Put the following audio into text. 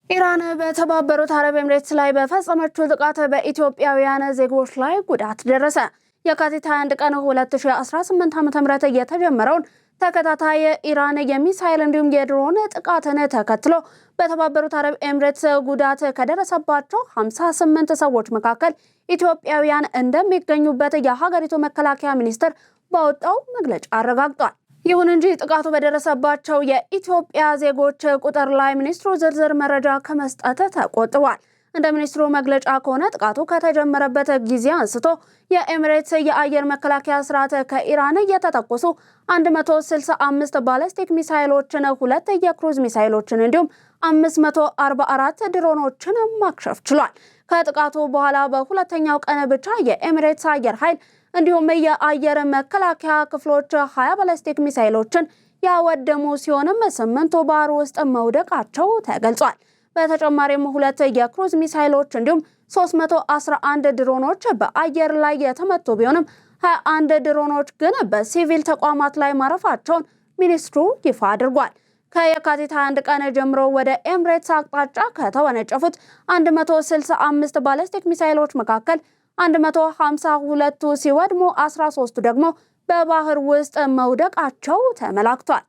ኢራን በተባበሩት አረብ ኤምሬትስ ላይ በፈጸመችው ጥቃት በኢትዮጵያውያን ዜጎች ላይ ጉዳት ደረሰ። የካቲት 21 ቀን 2018 ዓ.ም የተጀመረውን ተከታታይ ኢራን የሚሳኤል እንዲሁም የድሮን ጥቃትን ተከትሎ በተባበሩት አረብ ኤምሬትስ ጉዳት ከደረሰባቸው 58 ሰዎች መካከል ኢትዮጵያውያን እንደሚገኙበት የሀገሪቱ መከላከያ ሚኒስቴር ባወጣው መግለጫ አረጋግጧል። ይሁን እንጂ ጥቃቱ በደረሰባቸው የኢትዮጵያ ዜጎች ቁጥር ላይ ሚኒስትሩ ዝርዝር መረጃ ከመስጠት ተቆጥቧል። እንደ ሚኒስትሩ መግለጫ ከሆነ ጥቃቱ ከተጀመረበት ጊዜ አንስቶ የኤሚሬትስ የአየር መከላከያ ስርዓት ከኢራን የተተኮሱ 165 ባላስቲክ ሚሳይሎችን፣ 2 የክሩዝ ሚሳይሎችን እንዲሁም 544 ድሮኖችን ማክሸፍ ችሏል። ከጥቃቱ በኋላ በሁለተኛው ቀን ብቻ የኤሚሬትስ አየር ኃይል እንዲሁም የአየር መከላከያ ክፍሎች 20 ባላስቲክ ሚሳይሎችን ያወደሙ ሲሆንም 8 ባህር ውስጥ መውደቃቸው ተገልጿል። በተጨማሪም 2 የክሩዝ ሚሳይሎች እንዲሁም 311 ድሮኖች በአየር ላይ የተመቱ ቢሆንም 21 ድሮኖች ግን በሲቪል ተቋማት ላይ ማረፋቸውን ሚኒስትሩ ይፋ አድርጓል። ከየካቲት 21 ቀን ጀምሮ ወደ ኤሚሬትስ አቅጣጫ ከተወነጨፉት 165 ባላስቲክ ሚሳይሎች መካከል 152ቱ ሲወድሙ 13ቱ ደግሞ በባህር ውስጥ መውደቃቸው ተመላክቷል።